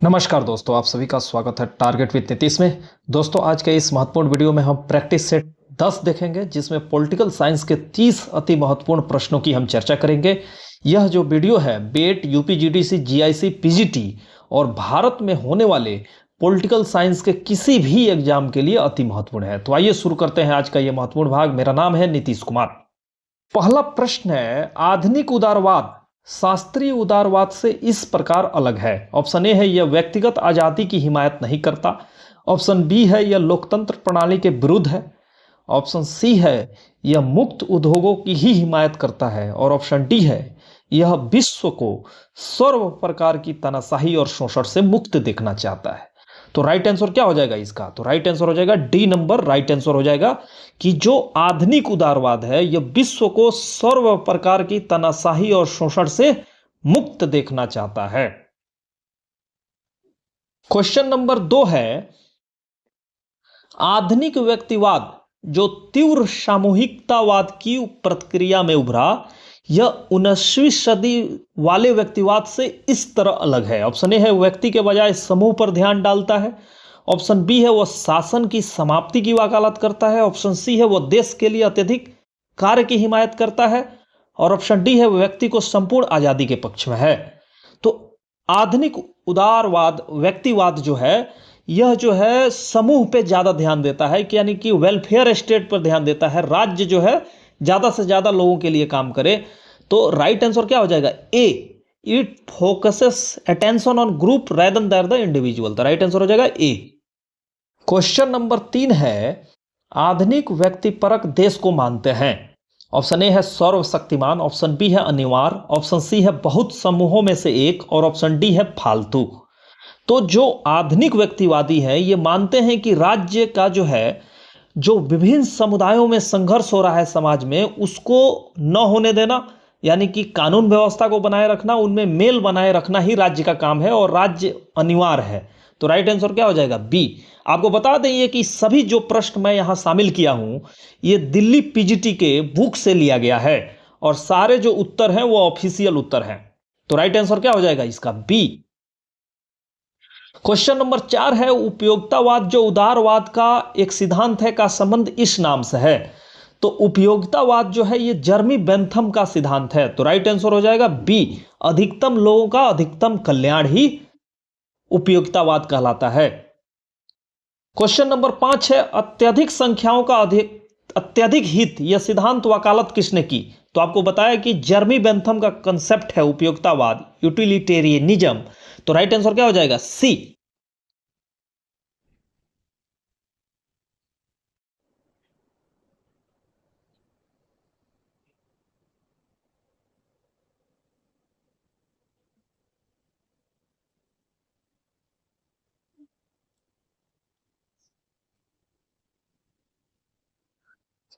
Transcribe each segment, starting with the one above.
नमस्कार दोस्तों, आप सभी का स्वागत है टारगेट विद नीतीश में। दोस्तों, आज के इस महत्वपूर्ण वीडियो में हम प्रैक्टिस सेट 10 देखेंगे, जिसमें पॉलिटिकल साइंस के 30 अति महत्वपूर्ण प्रश्नों की हम चर्चा करेंगे। यह जो वीडियो है बेट, यूपीजीडीसी, जीआईसी, पीजीटी और भारत में होने वाले पॉलिटिकल साइंस के किसी भी एग्जाम के लिए अति महत्वपूर्ण है। तो आइए शुरू करते हैं आज का यह महत्वपूर्ण भाग। मेरा नाम है नीतीश कुमार। पहला प्रश्न है, आधुनिक उदारवाद शास्त्रीय उदारवाद से इस प्रकार अलग है। ऑप्शन ए है, यह व्यक्तिगत आजादी की हिमायत नहीं करता। ऑप्शन बी है, यह लोकतंत्र प्रणाली के विरुद्ध है। ऑप्शन सी है, यह मुक्त उद्योगों की ही हिमायत करता है। और ऑप्शन डी है, यह विश्व को सर्व प्रकार की तानाशाही और शोषण से मुक्त देखना चाहता है। तो राइट आंसर क्या हो जाएगा इसका? तो राइट आंसर हो जाएगा डी नंबर। राइट आंसर हो जाएगा कि जो आधुनिक उदारवाद है यह विश्व को सर्व प्रकार की तानाशाही और शोषण से मुक्त देखना चाहता है। क्वेश्चन नंबर 2 है, आधुनिक व्यक्तिवाद जो तीव्र सामूहिकतावाद की प्रक्रिया में उभरा, यह 19वीं सदी वाले व्यक्तिवाद से इस तरह अलग है। ऑप्शन ए है, व्यक्ति के बजाय समूह पर ध्यान डालता है। ऑप्शन बी है, वह शासन की समाप्ति की वकालत करता है। ऑप्शन सी है, वह देश के लिए अत्यधिक कार्य की हिमायत करता है। और ऑप्शन डी है, वह व्यक्ति को संपूर्ण आजादी के पक्ष में है। तो आधुनिक उदारवाद व्यक्तिवाद जो है, यह जो है समूह पे ज्यादा ध्यान देता है, कि यानी कि वेलफेयर स्टेट पर ध्यान देता है। राज्य जो है ज्यादा से ज्यादा लोगों के लिए काम करे। तो राइट आंसर क्या हो जाएगा? A, it focuses attention on group rather than the individual. तो राइट आंसर हो जाएगा ए। क्वेश्चन नंबर 3 है, आधुनिक व्यक्तिपरक देश को मानते हैं। ऑप्शन ए है सर्वशक्तिमान। ऑप्शन बी है अनिवार्य। ऑप्शन सी है बहुत समूहों में से एक। और ऑप्शन डी है फालतू। तो जो आधुनिक व्यक्तिवादी है ये मानते हैं कि राज्य का जो है, जो विभिन्न समुदायों में संघर्ष हो रहा है समाज में, उसको न होने देना, यानी कि कानून व्यवस्था को बनाए रखना, उनमें मेल बनाए रखना ही राज्य का काम है और राज्य अनिवार्य है। तो राइट आंसर क्या हो जाएगा? बी। आपको बता दें ये कि सभी जो प्रश्न मैं यहां शामिल किया हूं ये दिल्ली पीजीटी के बुक से लिया गया है और सारे जो उत्तर हैं वो ऑफिशियल उत्तर हैं। तो राइट आंसर क्या हो जाएगा इसका? बी। क्वेश्चन नंबर 4 है, उपयोगितावाद जो उदारवाद का एक सिद्धांत है का संबंध इस नाम से है। तो उपयोगितावाद जो है ये जर्मी बेंथम का सिद्धांत है। तो राइट आंसर हो जाएगा बी, अधिकतम लोगों का अधिकतम कल्याण ही उपयोगितावाद कहलाता है। क्वेश्चन नंबर 5 है, अत्यधिक संख्याओं का अत्यधिक हित, यह सिद्धांत वकालत किसने की? तो आपको बताया कि जर्मी बेंथम का कंसेप्ट है उपयोगितावाद, यूटिलिटेरियनिज्म। तो राइट आंसर क्या हो जाएगा? सी।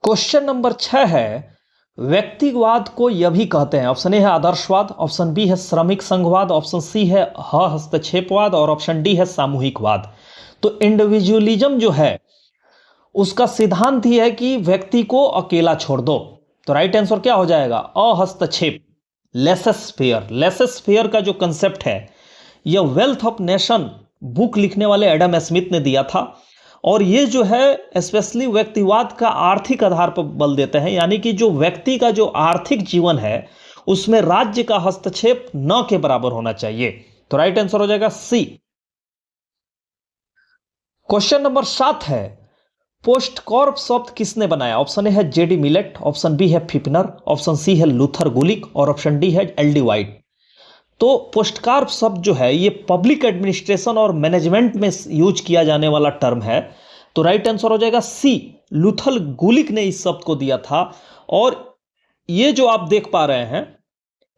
क्वेश्चन नंबर 6 है, व्यक्तिवाद को यह भी कहते हैं। ऑप्शन ए है आदर्शवाद। ऑप्शन बी है श्रमिक संघवाद। ऑप्शन सी है हस्तक्षेपवाद। और ऑप्शन डी है सामूहिकवाद। तो इंडिविजुअलिज्म जो है उसका सिद्धांत ही है कि व्यक्ति को अकेला छोड़ दो। तो राइट आंसर क्या हो जाएगा? अहस्तक्षेप, लेसेस फेयर। लेसेस फेयर का जो कंसेप्ट है यह वेल्थ ऑफ नेशन बुक लिखने वाले एडम स्मिथ ने दिया था। और ये जो है स्पेशली व्यक्तिवाद का आर्थिक आधार पर बल देते हैं, यानी कि जो व्यक्ति का जो आर्थिक जीवन है उसमें राज्य का हस्तक्षेप न के बराबर होना चाहिए। तो राइट आंसर हो जाएगा सी। क्वेश्चन नंबर 7 है, पोस्ट कॉर्प शब्द किसने बनाया? ऑप्शन ए है जेडी मिलेट। ऑप्शन बी है फिपनर। ऑप्शन सी है लूथर गुलिक। और ऑप्शन डी है एल डी वाइट। तो पोस्टकार्प शब्द जो है ये पब्लिक एडमिनिस्ट्रेशन और मैनेजमेंट में यूज किया जाने वाला टर्म है। तो राइट आंसर हो जाएगा सी, लूथल गुलिक ने इस शब्द को दिया था। और ये जो आप देख पा रहे हैं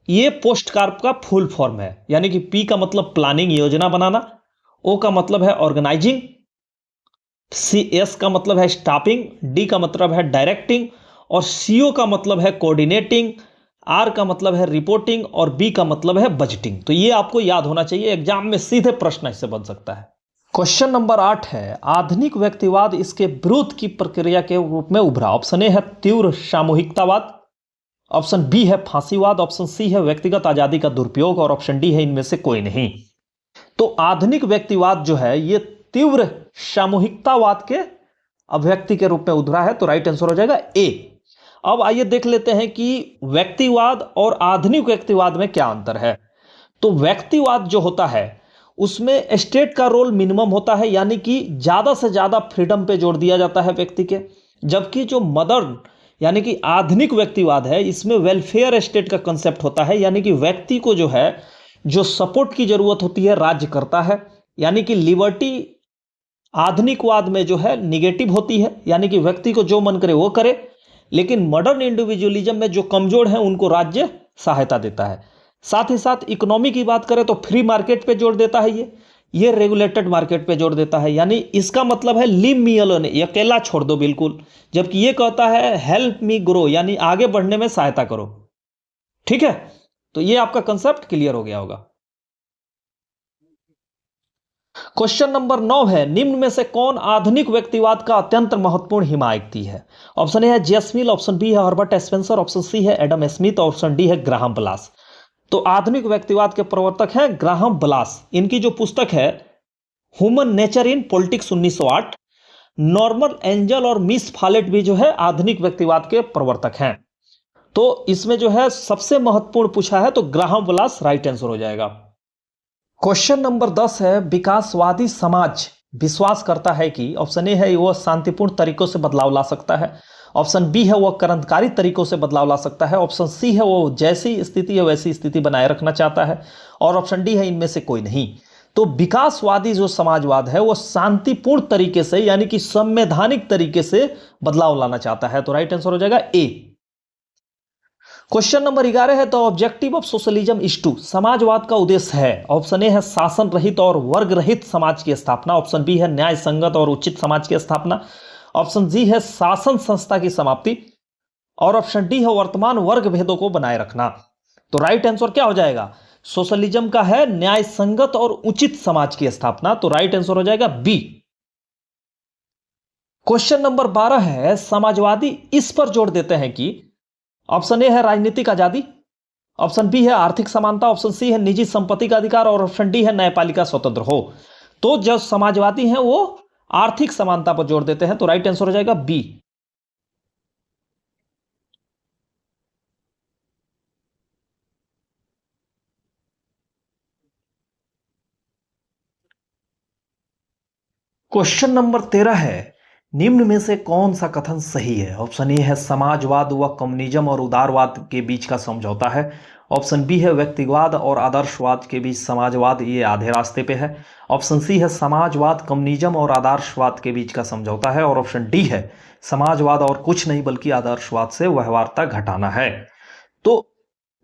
ये पोस्टकार्प का फुल फॉर्म है, यानी कि पी का मतलब प्लानिंग, योजना बनाना। ओ का मतलब है ऑर्गेनाइजिंग। सी, एस का मतलब है स्टाफिंग। डी का मतलब है डायरेक्टिंग। और सीओ का मतलब है कोऑर्डिनेटिंग। आर का मतलब है रिपोर्टिंग। और बी का मतलब है बजटिंग। तो ये आपको याद होना चाहिए, एग्जाम में सीधे प्रश्न इससे बन सकता है। क्वेश्चन नंबर 8 है, आधुनिक व्यक्तिवाद इसके विरोध की प्रक्रिया के रूप में उभरा। ऑप्शन ए है तीव्र सामूहिकतावाद। ऑप्शन बी है फांसीवाद। ऑप्शन सी है व्यक्तिगत आजादी का दुरुपयोग। और ऑप्शन डी है इनमें से कोई नहीं। तो आधुनिक व्यक्तिवाद जो है ये तीव्र सामूहिकतावाद के अभिव्यक्ति के रूप में उभरा है, तो राइट आंसर हो जाएगा ए। अब आइए देख लेते हैं कि व्यक्तिवाद और आधुनिक व्यक्तिवाद में क्या अंतर है। तो व्यक्तिवाद जो होता है उसमें स्टेट का रोल मिनिमम होता है, यानी कि ज्यादा से ज्यादा फ्रीडम पे जोर दिया जाता है व्यक्ति के, जबकि जो मॉडर्न यानी कि आधुनिक व्यक्तिवाद है इसमें वेलफेयर स्टेट का कंसेप्ट होता है, यानी कि व्यक्ति को जो है जो सपोर्ट की जरूरत होती है राज्य करता है। यानी कि लिबर्टी आधुनिकवाद में जो है निगेटिव होती है, यानी कि व्यक्ति को जो मन करे वो करे, लेकिन मॉडर्न इंडिविजुअलिज्म में जो कमजोर है उनको राज्य सहायता देता है। साथ ही साथ इकोनॉमी की बात करें तो फ्री मार्केट पे जोर देता है, ये रेगुलेटेड मार्केट पे जोर देता है, यानी इसका मतलब है लीव मी अलोन, ये अकेला छोड़ दो बिल्कुल, जबकि ये कहता है हेल्प मी ग्रो, यानी आगे बढ़ने में सहायता करो। ठीक है, तो ये आपका कंसेप्ट क्लियर हो गया होगा। क्वेश्चन नंबर 9 है, निम्न में से कौन आधुनिक व्यक्तिवाद का अत्यंत महत्वपूर्ण हिमायती है? ऑप्शन ए है जेम्स मिल, ऑप्शन बी है हर्बर्ट स्पेंसर, ऑप्शन सी है एडम स्मिथ, ऑप्शन डी है ग्राहम बेलास। तो आधुनिक व्यक्तिवाद के प्रवर्तक हैं ग्राहम बेलास। इनकी जो पुस्तक है human nature in politics 1908, Norman angel और मिस फॉलेट भी जो है आधुनिक व्यक्तिवाद के प्रवर्तक हैं। तो इसमें जो है सबसे महत्वपूर्ण पूछा है तो ग्राहम बेलास राइट आंसर हो जाएगा। क्वेश्चन नंबर 10 है, विकासवादी समाज विश्वास करता है कि ऑप्शन ए है वह शांतिपूर्ण तरीकों से बदलाव ला सकता है, ऑप्शन बी है वह क्रांतिकारी तरीकों से बदलाव ला सकता है, ऑप्शन सी है वो जैसी स्थिति है वैसी स्थिति बनाए रखना चाहता है, और ऑप्शन डी है इनमें से कोई नहीं। तो विकासवादी जो समाजवाद है वो शांतिपूर्ण तरीके से यानी कि संवैधानिक तरीके से बदलाव लाना चाहता है, तो राइट आंसर हो जाएगा ए। क्वेश्चन नंबर 11 है, तो objective of socialism is to, समाजवाद का उद्देश्य है, ऑप्शन ए है शासन रहित और वर्ग रहित समाज की स्थापना, ऑप्शन बी है न्याय संगत और उचित समाज की स्थापना, ऑप्शन जी है शासन संस्था की समाप्ति, और ऑप्शन डी है वर्तमान वर्ग भेदों को बनाए रखना। तो राइट आंसर क्या हो जाएगा? सोशलिज्म का है न्याय संगत और उचित समाज की स्थापना, तो राइट आंसर हो जाएगा बी। क्वेश्चन नंबर 12 है, समाजवादी इस पर जोर देते हैं कि ऑप्शन ए है राजनीतिक आजादी, ऑप्शन बी है आर्थिक समानता, ऑप्शन सी है निजी संपत्ति का अधिकार, और ऑप्शन डी है न्यायपालिका स्वतंत्र हो। तो जो समाजवादी हैं वो आर्थिक समानता पर जोर देते हैं, तो राइट आंसर हो जाएगा बी। क्वेश्चन नंबर 13 है, निम्न में से कौन सा कथन सही है? ऑप्शन ए है समाजवाद व कम्युनिज्म और उदारवाद के बीच का समझौता है, ऑप्शन बी है व्यक्तिवाद और आदर्शवाद के बीच समाजवाद ये आधे रास्ते पे है, ऑप्शन सी है समाजवाद कम्युनिज्म और आदर्शवाद के बीच का समझौता है, और ऑप्शन डी है समाजवाद और कुछ नहीं बल्कि आदर्शवाद से व्यवहार्यता घटाना है। तो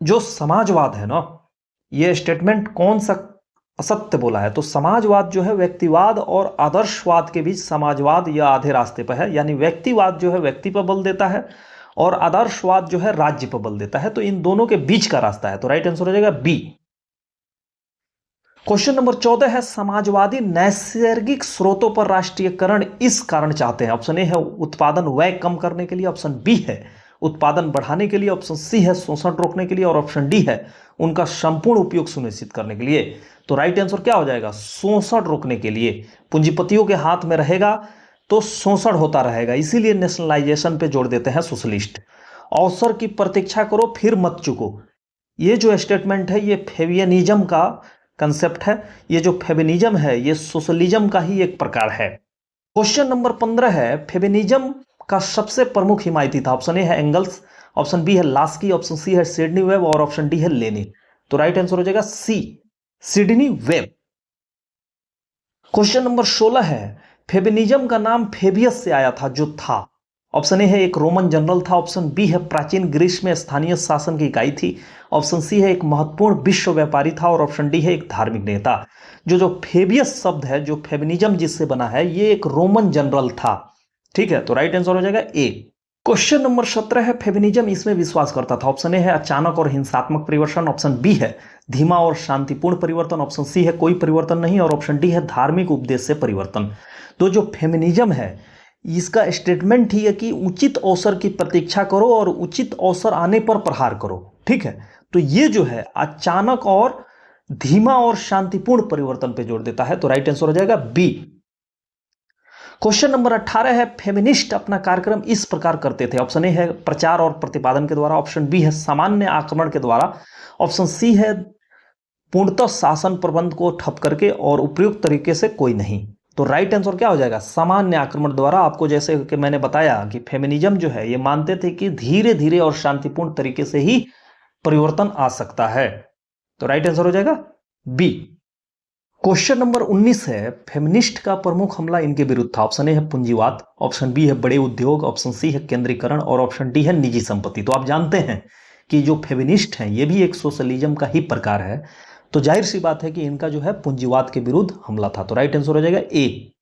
जो समाजवाद है ना, ये स्टेटमेंट कौन सा असत्य बोला है? तो समाजवाद जो है व्यक्तिवाद और आदर्शवाद के बीच समाजवाद या आधे रास्ते पर है, यानी व्यक्तिवाद जो है व्यक्ति पर बल देता है और आदर्शवाद जो है राज्य पर बल देता है, तो इन दोनों के बीच का रास्ता है, तो राइट आंसर हो जाएगा बी। क्वेश्चन नंबर 14 है, समाजवादी नैसर्गिक स्रोतों पर राष्ट्रीयकरण इस कारण चाहते हैं, ऑप्शन ए है उत्पादन व्यय कम करने के लिए, ऑप्शन बी है उत्पादन बढ़ाने के लिए, ऑप्शन सी है शोषण रोकने के लिए, और ऑप्शन डी है उनका संपूर्ण उपयोग सुनिश्चित करने के लिए। तो राइट आंसर क्या हो जाएगा? शोषण रोकने के लिए। पूंजीपतियों के हाथ में रहेगा तो शोषण होता रहेगा, इसीलिए नेशनलाइजेशन पे जोड़ देते हैं सोशलिस्ट। अवसर की प्रतीक्षा करो फिर मत चुको, ये जो स्टेटमेंट है ये फेबियनिज्म का कंसेप्ट है। ये जो फेबियनिज्म है ये सोशलिज्म का ही एक प्रकार है। क्वेश्चन नंबर 15 है, फेबियनिज्म का सबसे प्रमुख हिमायती था, ऑप्शन ए है एंगल्स, ऑप्शन बी है लास्की, ऑप्शन सी है सिडनी वेब, और ऑप्शन डी है लेनिन। तो राइट आंसर हो जाएगा सी, सिडनी वेब। क्वेश्चन नंबर 16 है, फेबियनिज्म का नाम फेबियस से आया था जो था, ऑप्शन ए है एक रोमन जनरल था, ऑप्शन बी है प्राचीन ग्रीस में स्थानीय शासन की इकाई थी, ऑप्शन सी है एक महत्वपूर्ण विश्व व्यापारी था, और ऑप्शन डी है एक धार्मिक नेता। जो फेबियस शब्द है, जो फेबियनिज्म जिससे बना है, ये एक रोमन जनरल था। ठीक है, तो राइट आंसर हो जाएगा ए। क्वेश्चन नंबर 17 है, फेबियनिज्म इसमें विश्वास करता था, ऑप्शन ए है अचानक और हिंसात्मक परिवर्तन, ऑप्शन बी है धीमा और शांतिपूर्ण परिवर्तन, ऑप्शन सी है कोई परिवर्तन नहीं, और ऑप्शन डी है धार्मिक उपदेश से परिवर्तन। तो जो फेमिनिज्म है इसका स्टेटमेंट ही है कि उचित अवसर की प्रतीक्षा करो और उचित अवसर आने पर प्रहार करो। ठीक है, तो ये जो है अचानक और धीमा और शांतिपूर्ण परिवर्तन पे जोर देता है। तो राइट आंसर हो जाएगा बी। क्वेश्चन नंबर 18 है, फेमिनिस्ट अपना कार्यक्रम इस प्रकार करते थे। ऑप्शन ए है प्रचार और प्रतिपादन के द्वारा, ऑप्शन बी है सामान्य आक्रमण के द्वारा, ऑप्शन सी है पूर्णतः शासन प्रबंध को ठप करके, और उपयुक्त तरीके से कोई नहीं। तो राइट आंसर क्या हो जाएगा, सामान्य आक्रमण द्वारा। आपको जैसे कि मैंने बताया कि फेमिनिज्म जो है ये मानते थे कि धीरे धीरे और शांतिपूर्ण तरीके से ही परिवर्तन आ सकता है। तो राइट आंसर हो जाएगा बी। क्वेश्चन नंबर 19 है, फेमिनिस्ट का प्रमुख हमला इनके विरुद्ध था। ऑप्शन ए है पूंजीवाद, ऑप्शन बी है बड़े उद्योग, ऑप्शन सी है केंद्रीकरण, और ऑप्शन डी है निजी संपत्ति। तो आप जानते हैं कि जो फेमिनिस्ट हैं ये भी एक सोशलिज्म का ही प्रकार है, तो जाहिर सी बात है कि इनका जो है पूंजीवाद के विरुद्ध हमला था। तो राइट आंसर हो जाएगा ए।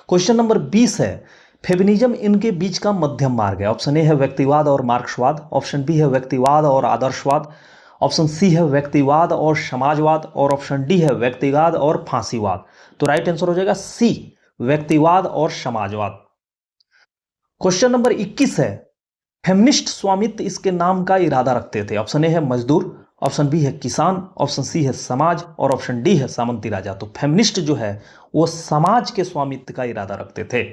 क्वेश्चन नंबर 20 है, फेमिनिज्म इनके बीच का मध्यम मार्ग है। ऑप्शन ए है व्यक्तिवाद और मार्क्सवाद, ऑप्शन बी है व्यक्तिवाद और आदर्शवाद, ऑप्शन सी है व्यक्तिवाद और समाजवाद, और ऑप्शन डी है व्यक्तिवाद और फांसीवाद। तो राइट आंसर हो जाएगा सी, व्यक्तिवाद और समाजवाद। क्वेश्चन नंबर 21 है, फेमिनिस्ट स्वामित्व इसके नाम का इरादा रखते थे। ऑप्शन ए है मजदूर, ऑप्शन बी है किसान, ऑप्शन सी है समाज, और ऑप्शन डी है सामंती राजा। तो फेमिनिस्ट जो है वो समाज के स्वामित्व का इरादा रखते थे।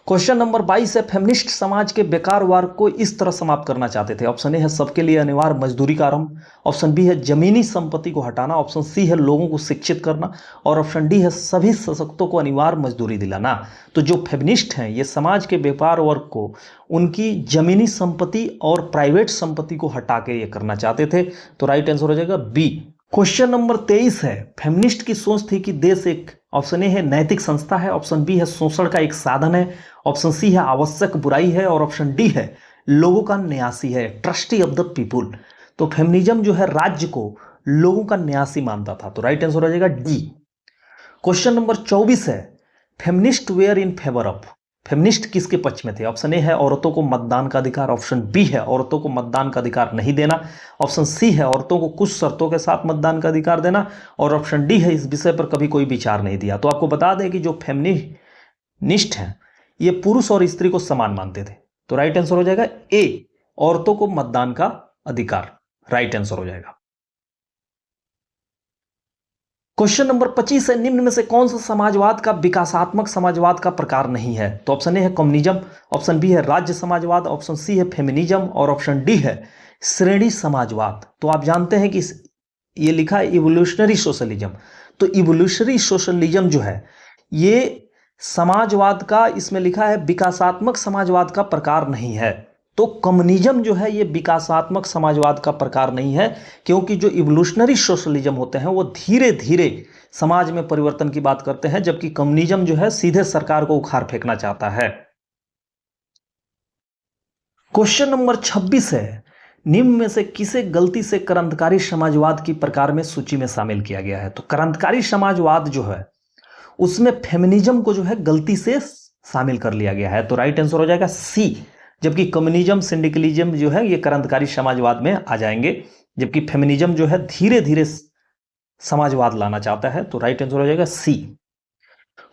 क्वेश्चन नंबर 22 है, फेमिनिस्ट समाज के बेकार वर्ग को इस तरह समाप्त करना चाहते थे। ऑप्शन ए है सबके लिए अनिवार्य मजदूरी का आरंभ, ऑप्शन बी है जमीनी संपत्ति को हटाना, ऑप्शन सी है लोगों को शिक्षित करना, और ऑप्शन डी है सभी सशक्तों को अनिवार्य मजदूरी दिलाना। तो जो फेमिनिस्ट हैं ये समाज के व्यापार वर्ग को उनकी जमीनी संपत्ति और प्राइवेट संपत्ति को हटा के ये करना चाहते थे। तो राइट आंसर हो जाएगा बी। क्वेश्चन नंबर 23 है, फेमिनिस्ट की सोच थी कि देश एक, ऑप्शन ए है नैतिक संस्था है, ऑप्शन बी है शोषण का एक साधन है, ऑप्शन सी है आवश्यक बुराई है, और ऑप्शन डी है लोगों का न्यासी है, ट्रस्टी ऑफ द पीपुल। तो फेमिनिज्म जो है राज्य को लोगों का न्यासी मानता था। तो राइट आंसर हो जाएगा डी। क्वेश्चन नंबर 24 है, feminist were in favour of, feminist किसके पक्ष में थे। ऑप्शन ए है औरतों को मतदान का अधिकार, ऑप्शन बी है औरतों को मतदान का अधिकार नहीं देना, ऑप्शन सी है औरतों को कुछ शर्तों के साथ मतदान का अधिकार देना, और ऑप्शन डी है इस विषय पर कभी कोई विचार नहीं दिया। तो आपको बता दें कि जो फेमिनिस्ट हैं ये पुरुष और स्त्री को समान मानते थे। तो राइट आंसर हो जाएगा ए, औरतों को मतदान का अधिकार, राइट आंसर हो जाएगा। क्वेश्चन नंबर 25 है, निम्न में से कौन सा समाजवाद का विकासात्मक समाजवाद का प्रकार नहीं है। तो ऑप्शन ए है कम्युनिज्म, ऑप्शन बी है राज्य समाजवाद, ऑप्शन सी है फेमिनिज्म, और ऑप्शन डी है श्रेणी समाजवाद। तो आप जानते हैं कि ये लिखा है इवोल्यूशनरी सोशलिज्म। तो इवोल्यूशनरी सोशलिज्म जो है ये समाजवाद का, इसमें लिखा है विकासात्मक समाजवाद का प्रकार नहीं है। तो कम्युनिज्म जो है ये विकासात्मक समाजवाद का प्रकार नहीं है, क्योंकि जो इवोल्यूशनरी सोशलिज्म होते हैं वो धीरे धीरे समाज में परिवर्तन की बात करते हैं, जबकि कम्युनिज्म जो है सीधे सरकार को उखाड़ फेंकना चाहता है। क्वेश्चन नंबर 26 है, निम्न में से किसे गलती से क्रांतिकारी समाजवाद की प्रकार में सूची में शामिल किया गया है। तो क्रांतिकारी समाजवाद जो है उसमें फेमिनिज्म को जो है गलती से शामिल कर लिया गया है। तो राइट आंसर हो जाएगा सी, जबकि कम्युनिज्म सिंडिकलिज्म जो है ये क्रांतिकारी समाजवाद में आ जाएंगे, जबकि फेमिनिज्म जो है धीरे धीरे समाजवाद लाना चाहता है। तो राइट आंसर हो जाएगा सी।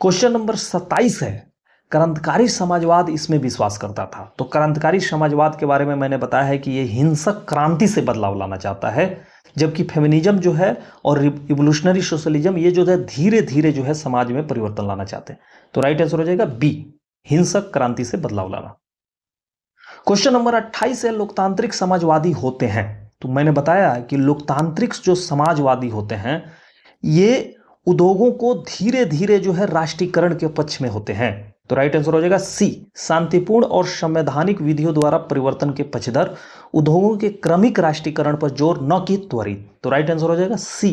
क्वेश्चन नंबर 27 है, क्रांतिकारी समाजवाद इसमें विश्वास करता था। तो क्रांतिकारी समाजवाद के बारे में मैंने बताया है कि ये हिंसक क्रांति से बदलाव लाना चाहता है, जबकि फेमिनिज्म जो है और इवोल्यूशनरी सोशलिज्म ये जो है धीरे धीरे जो है समाज में परिवर्तन लाना चाहते हैं। तो राइट आंसर हो जाएगा बी, हिंसक क्रांति से बदलाव लाना। क्वेश्चन नंबर 28 है, लोकतांत्रिक समाजवादी होते हैं। तो मैंने बताया कि लोकतांत्रिक जो समाजवादी होते हैं ये उद्योगों को धीरे धीरे जो है राष्ट्रीयकरण के पक्ष में होते हैं। तो राइट आंसर हो जाएगा सी, शांतिपूर्ण और संवैधानिक विधियों द्वारा परिवर्तन के पक्षधर, उद्योगों के क्रमिक राष्ट्रीयकरण पर जोर न कि त्वरित। तो राइट आंसर हो जाएगा सी।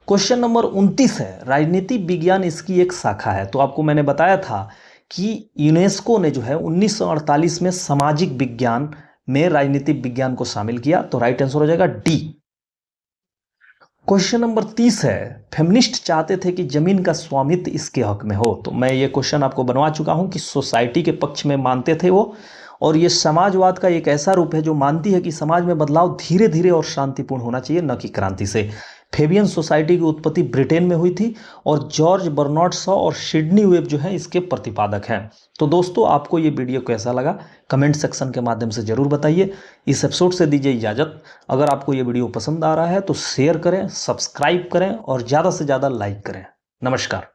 क्वेश्चन नंबर 29 है, राजनीति विज्ञान इसकी एक शाखा है। तो आपको मैंने बताया था कि यूनेस्को ने जो है 1948 में सामाजिक विज्ञान में राजनीतिक विज्ञान को शामिल किया। तो राइट आंसर हो जाएगा डी। क्वेश्चन नंबर 30 है, फेमिनिस्ट चाहते थे कि जमीन का स्वामित्व इसके हक में हो। तो मैं ये क्वेश्चन आपको बनवा चुका हूं कि सोसाइटी के पक्ष में मानते थे वो, और ये समाजवाद का एक ऐसा रूप है जो मानती है कि समाज में बदलाव धीरे धीरे और शांतिपूर्ण होना चाहिए, न कि क्रांति से। फेबियन सोसाइटी की उत्पत्ति ब्रिटेन में हुई थी और जॉर्ज बर्नार्ड शॉ और सिडनी वेब जो है इसके प्रतिपादक हैं। तो दोस्तों, आपको ये वीडियो कैसा लगा कमेंट सेक्शन के माध्यम से जरूर बताइए। इस एपिसोड से दीजिए इजाजत। अगर आपको ये वीडियो पसंद आ रहा है तो शेयर करें, सब्सक्राइब करें और ज़्यादा से ज़्यादा लाइक करें। नमस्कार।